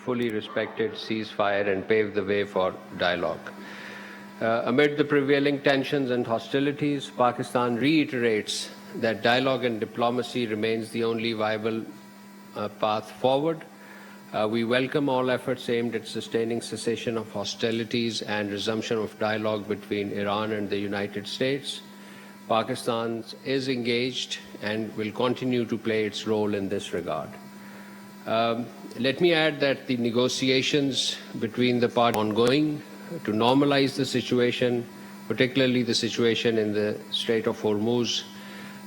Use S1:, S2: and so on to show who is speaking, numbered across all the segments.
S1: fully respected ceasefire and pave the way for dialogue. Amid the prevailing tensions and hostilities, Pakistan reiterates that dialogue and diplomacy remains the only viable path forward. We welcome all efforts aimed at sustaining cessation of hostilities and resumption of dialogue between Iran and the United States. Pakistan is engaged and will continue to play its role in this regard. Let me add that the negotiations between the parties are ongoing to normalize the situation, particularly the situation in the Strait of Hormuz,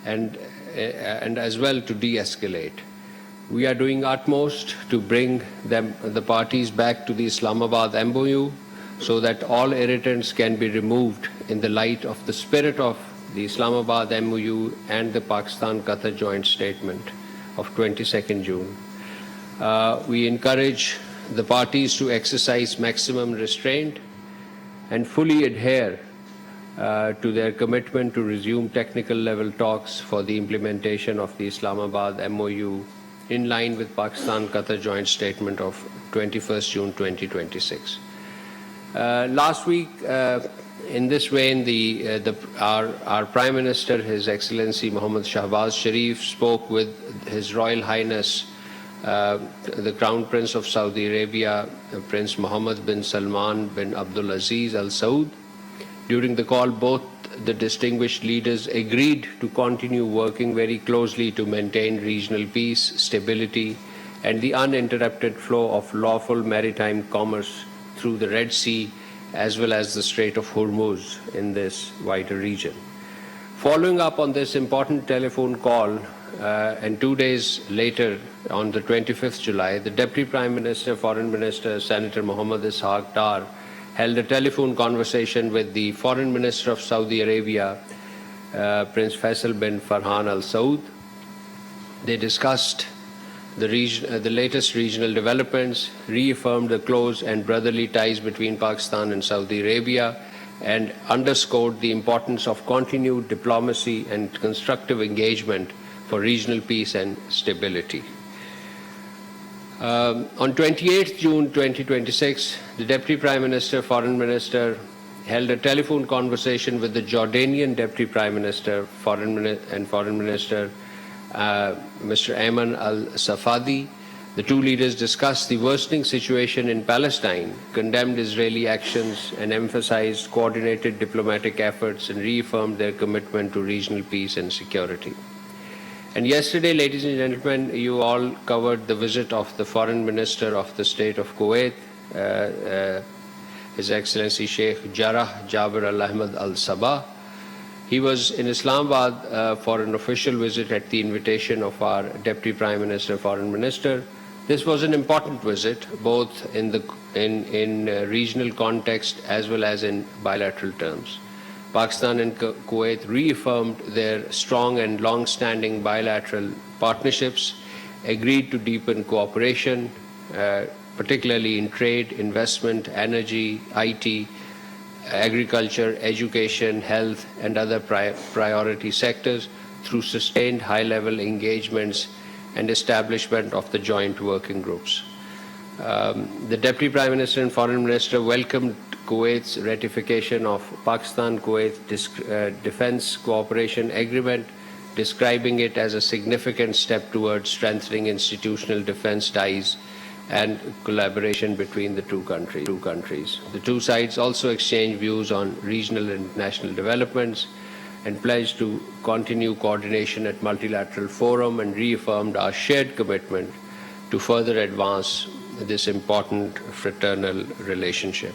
S1: and as well to de-escalate. We are doing utmost to bring the parties back to the Islamabad MOU so that all irritants can be removed in the light of the spirit of the Islamabad MOU and the Pakistan-Qatar joint statement of 22nd June. We encourage the parties to exercise maximum restraint and fully adhere to their commitment to resume technical level talks for the implementation of the Islamabad MOU in line with Pakistan-Qatar joint statement of 21st June 2026. Last week, in this vein, our Prime Minister, His Excellency Mohammad Shahbaz Sharif, spoke with His Royal Highness the Crown Prince of Saudi Arabia, Prince Mohammed bin Salman bin Abdul Aziz Al Saud. During the call, both the distinguished leaders agreed to continue working very closely to maintain regional peace, stability, and the uninterrupted flow of lawful maritime commerce through the Red Sea as well as the Strait of Hormuz in this wider region. Following up on this important telephone call, and 2 days later, on the 25th July, the Deputy Prime Minister, Foreign Minister, Senator Mohammad Ishaq Dar, held a telephone conversation with the Foreign Minister of Saudi Arabia, Prince Faisal bin Farhan Al Saud. They discussed the latest regional developments, reaffirmed the close and brotherly ties between Pakistan and Saudi Arabia, and underscored the importance of continued diplomacy and constructive engagement for regional peace and stability. On 28th June 2026, the Deputy Prime Minister, Foreign Minister, held a telephone conversation with the Jordanian Deputy Prime Minister, Foreign Minister, Mr. Ayman Al-Safadi. The two leaders discussed the worsening situation in Palestine, condemned Israeli actions, and emphasized coordinated diplomatic efforts and reaffirmed their commitment to regional peace and security. And yesterday, ladies and gentlemen, you all covered the visit of the Foreign Minister of the State of Kuwait, His Excellency Sheikh Jarrah Jaber Al Ahmed Al Sabah. He was in Islamabad for an official visit at the invitation of our Deputy Prime Minister, Foreign Minister. This was an important visit, both in regional context as well as in bilateral terms. Pakistan and Kuwait reaffirmed their strong and long-standing bilateral partnerships, agreed to deepen cooperation, particularly in trade, investment, energy, IT, agriculture, education, health, and other priority sectors through sustained high-level engagements and establishment of the joint working groups. The Deputy Prime Minister and Foreign Minister welcomed Kuwait's ratification of Pakistan-Kuwait Defense Cooperation Agreement, describing it as a significant step towards strengthening institutional defense ties and collaboration between the two countries. The two sides also exchanged views on regional and national developments and pledged to continue coordination at multilateral forum and reaffirmed our shared commitment to further advance this important fraternal relationship.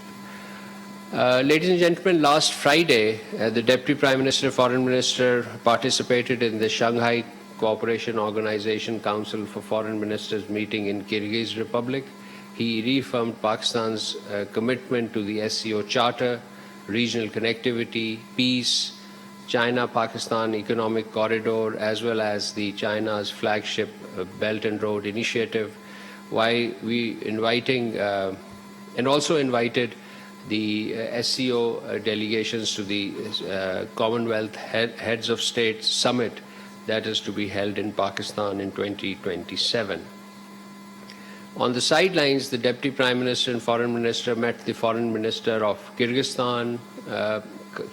S1: Ladies and gentlemen, last Friday, the Deputy Prime Minister, Foreign Minister participated in the Shanghai Cooperation Organization Council for Foreign Ministers meeting in Kyrgyz Republic. He reaffirmed Pakistan's commitment to the SCO Charter, regional connectivity, peace, China-Pakistan Economic Corridor, as well as the China's flagship Belt and Road Initiative, while and also invited the SCO delegations to the Commonwealth Heads of State Summit that is to be held in Pakistan in 2027. On the sidelines, the Deputy Prime Minister and Foreign Minister met the Foreign Minister of Kyrgyzstan,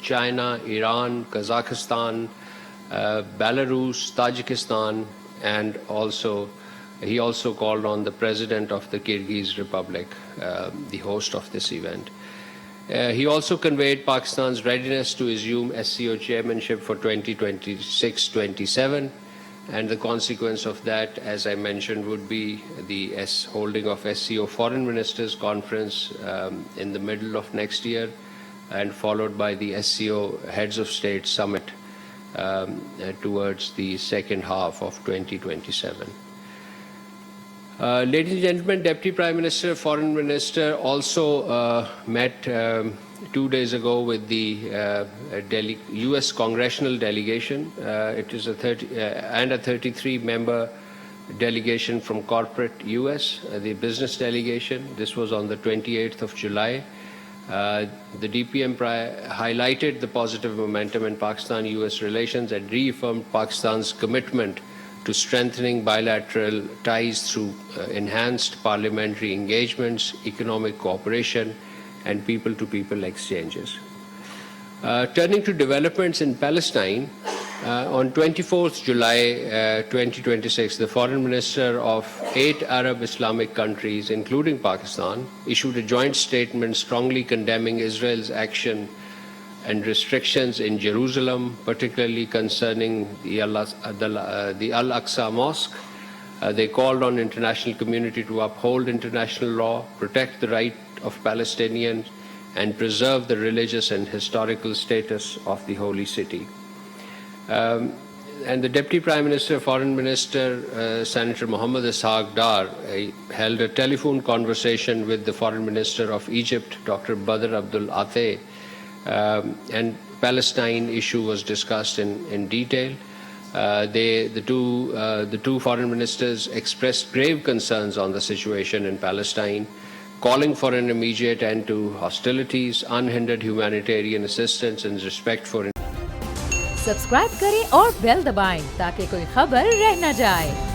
S1: China, Iran, Kazakhstan, Belarus, Tajikistan, and he also called on the President of the Kyrgyz Republic, the host of this event. He also conveyed Pakistan's readiness to assume SCO chairmanship for 2026-27, and the consequence of that, as I mentioned, would be the holding of SCO Foreign Ministers Conference in the middle of next year, and followed by the SCO Heads of State Summit towards the second half of 2027. Ladies and gentlemen, Deputy Prime Minister, Foreign Minister also met 2 days ago with the U.S. congressional delegation. It is a 33-member delegation from corporate U.S., the business delegation. This was on the 28th of July. The DPM highlighted the positive momentum in Pakistan-U.S. relations and reaffirmed Pakistan's commitment to strengthening bilateral ties through enhanced parliamentary engagements, economic cooperation, and people-to-people exchanges. Turning to developments in Palestine, on 24th July 2026, the Foreign Minister of 8 Arab Islamic countries, including Pakistan, issued a joint statement strongly condemning Israel's action and restrictions in Jerusalem, particularly concerning the Al-Aqsa Mosque. They called on international community to uphold international law, protect the right of Palestinians, and preserve the religious and historical status of the holy city. And the Deputy Prime Minister, Foreign Minister, Senator Mohammed Ishaq Dar, held a telephone conversation with the Foreign Minister of Egypt, Dr. Badr Abdul Ateh, and Palestine issue was discussed in detail. The two foreign ministers expressed grave concerns on the situation in Palestine, calling for an immediate end to hostilities, unhindered humanitarian assistance, and respect for.
S2: Subscribe करें और bell दबाएं ताकि कोई खबर रह न जाए।